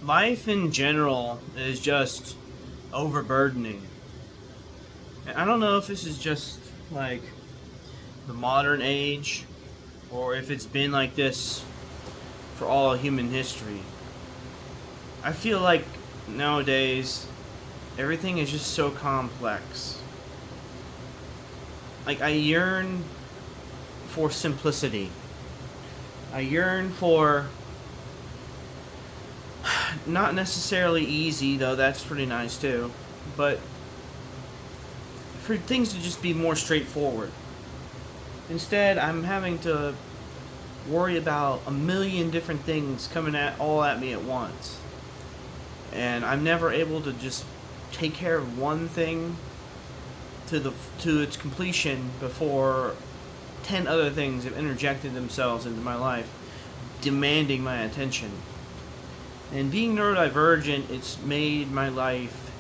life in general is just overburdening. And I don't know if this is just like the modern age or if it's been like this for all of human history. I feel like nowadays everything is just so complex. Like, I yearn for simplicity. I yearn for not necessarily easy, though that's pretty nice too, but for things to just be more straightforward. Instead, I'm having to worry about a million different things coming at me at once. And I'm never able to just take care of one thing to its completion before 10 other things have interjected themselves into my life, demanding my attention. And being neurodivergent, it's made my life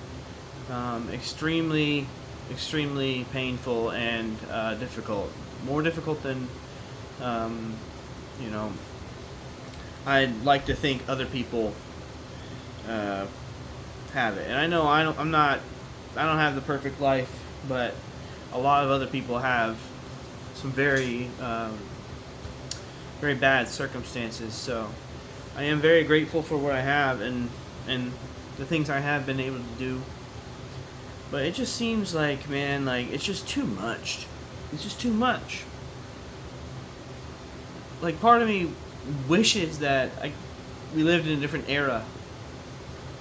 extremely, extremely painful and difficult. More difficult than, um, you know, I'd like to think other people have it. And I know I don't have the perfect life, but a lot of other people have some very, very bad circumstances. So I am very grateful for what I have and the things I have been able to do. But it just seems like, man, like it's just too much. It's just too much. Like, part of me wishes that we lived in a different era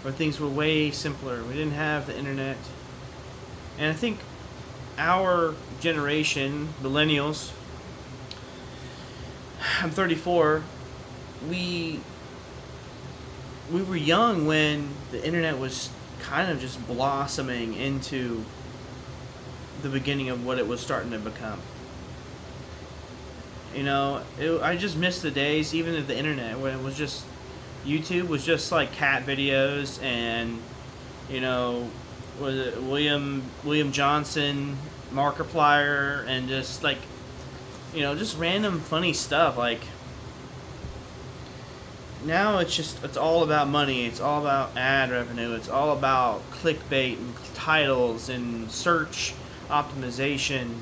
where things were way simpler. We didn't have the internet. And I think our generation, millennials, I'm 34, we were young when the internet was kind of just blossoming into the beginning of what it was starting to become. I just miss the days, even of the internet, when it was just YouTube was just like cat videos and, was it William Johnson, Markiplier, and just like, just random funny stuff. Like, now it's all about money. It's all about ad revenue. It's all about clickbait and titles and search optimization.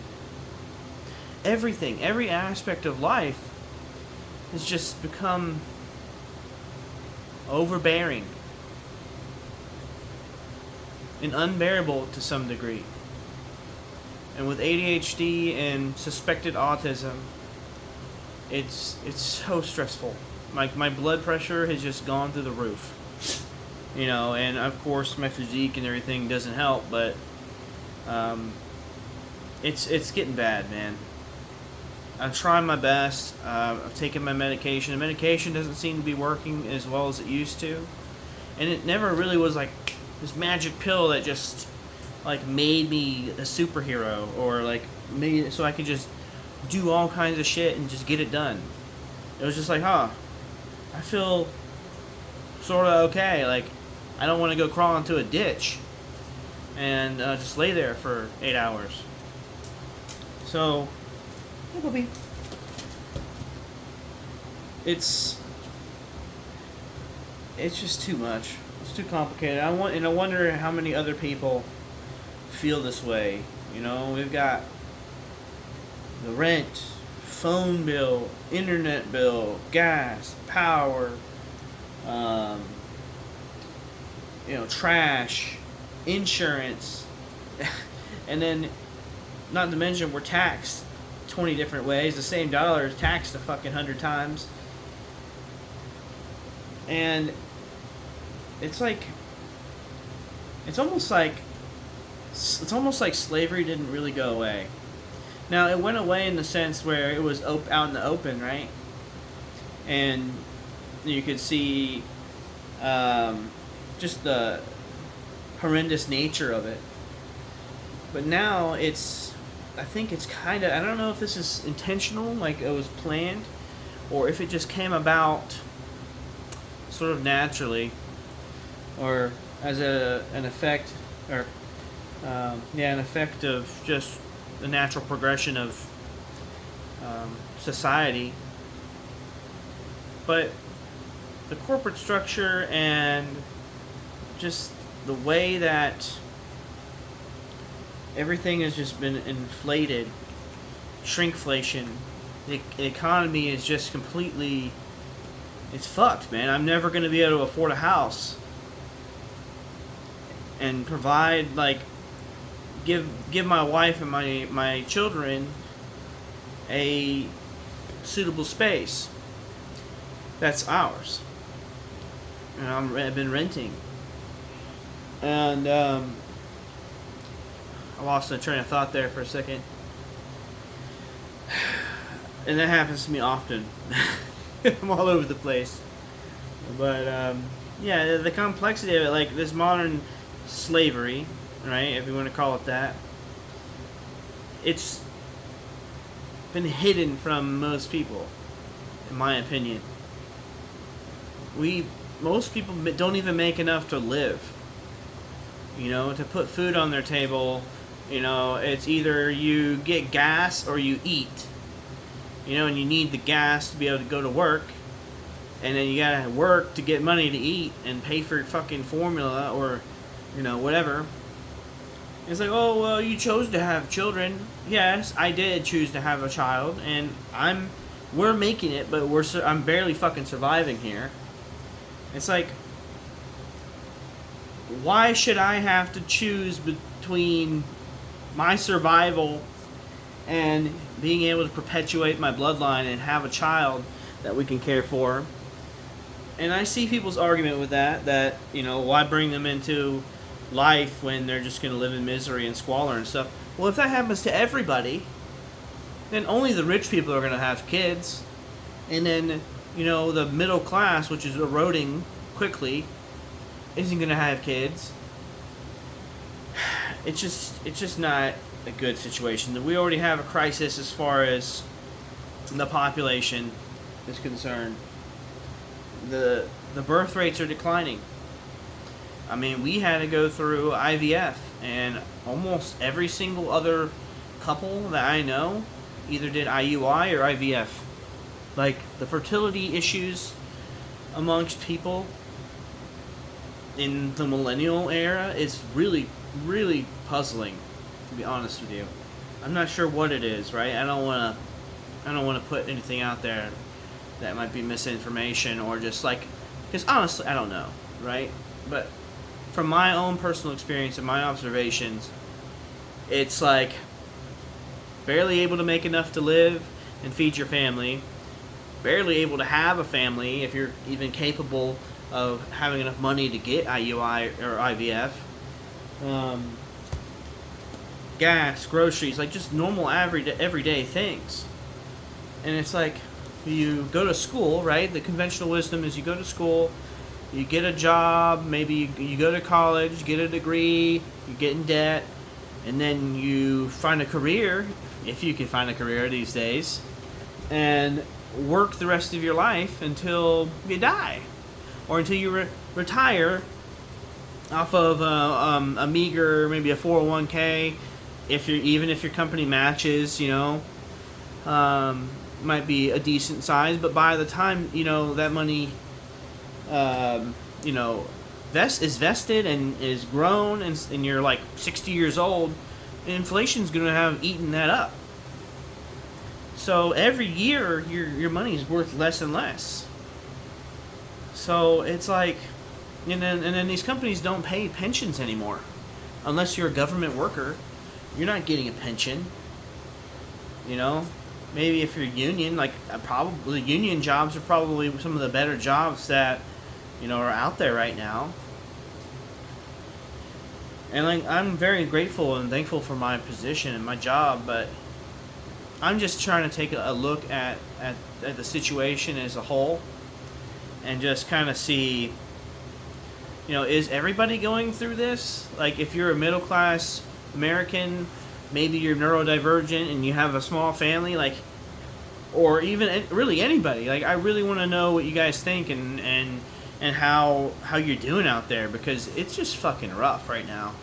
Everything, every aspect of life has just become overbearing and unbearable to some degree. And with ADHD and suspected autism, it's so stressful. My blood pressure has just gone through the roof. And of course my physique and everything doesn't help, but it's getting bad, man. I'm trying my best. I've taken my medication. The medication doesn't seem to be working as well as it used to. And it never really was like this magic pill that just like made me a superhero or like made it so I could just do all kinds of shit and just get it done. It was just like, I feel sort of okay. Like, I don't want to go crawl into a ditch and just lay there for 8 hours. So, hey, Bobby. It's just too much. It's too complicated. I wonder how many other people feel this way. We've got the rent, phone bill, internet bill, gas, power, trash, insurance, and then, not to mention, we're taxed 20 different ways. The same dollar is taxed a fucking 100 times. And it's almost like slavery didn't really go away. Now, it went away in the sense where it was out in the open, right? And you could see just the horrendous nature of it. But now I think it's kind of, I don't know if this is intentional, like it was planned, or if it just came about sort of naturally, or as an effect, or an effect of just the natural progression of society. But the corporate structure and just the way that everything has just been inflated, shrinkflation, the economy is just completely, it's fucked, man. I'm never going to be able to afford a house and provide, like, give my wife and my children a suitable space that's ours. And I've been renting. And I lost the train of thought there for a second. And that happens to me often. I'm all over the place. But yeah, the complexity of it, like this modern slavery, right, if you want to call it that, it's been hidden from most people, in my opinion. Most people don't even make enough to live. You know, to put food on their table, you know, it's either you get gas or you eat. You know, and you need the gas to be able to go to work. And then you gotta work to get money to eat and pay for fucking formula or, you know, whatever. It's like, oh, well, you chose to have children. Yes, I did choose to have a child, and we're making it, but I'm barely fucking surviving here. It's like, why should I have to choose between my survival and being able to perpetuate my bloodline and have a child that we can care for? And I see people's argument with that, you know, why bring them into life when they're just going to live in misery and squalor and stuff. Well, if that happens to everybody, then only the rich people are going to have kids. And then, you know, the middle class, which is eroding quickly, isn't going to have kids. It's just not a good situation. We already have a crisis as far as the population is concerned. The birth rates are declining. I mean, we had to go through IVF, and almost every single other couple that I know either did IUI or IVF. Like, the fertility issues amongst people in the millennial era is really, really puzzling, to be honest with you. I'm not sure what it is, right? I don't want to put anything out there that might be misinformation or just like, because honestly, I don't know, right? But from my own personal experience and my observations, it's like barely able to make enough to live and feed your family, barely able to have a family if you're even capable of having enough money to get IUI or IVF, gas, groceries, like just normal everyday things. And it's like, you go to school, right? The conventional wisdom is you go to school, you get a job, maybe you go to college, get a degree, you get in debt, and then you find a career, if you can find a career these days, and work the rest of your life until you die, or until you retire off of a meager, maybe a 401k, if your company matches, you know, might be a decent size, but by the time, you know, that money, you know, is vested and is grown, and you're like 60 years old, inflation's going to have eaten that up. So every year, your money is worth less and less. So it's like, and then these companies don't pay pensions anymore, unless you're a government worker. You're not getting a pension. You know, maybe if you're union, like probably union jobs are probably some of the better jobs that, you know, are out there right now. And like, I'm very grateful and thankful for my position and my job, but I'm just trying to take a look at the situation as a whole and just kind of see, you know, is everybody going through this? Like, if you're a middle class American, maybe you're neurodivergent and you have a small family, like, or even really anybody, like, I really want to know what you guys think and how you're doing out there, because it's just fucking rough right now.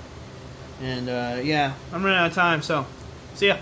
And yeah, I'm running out of time, so see ya.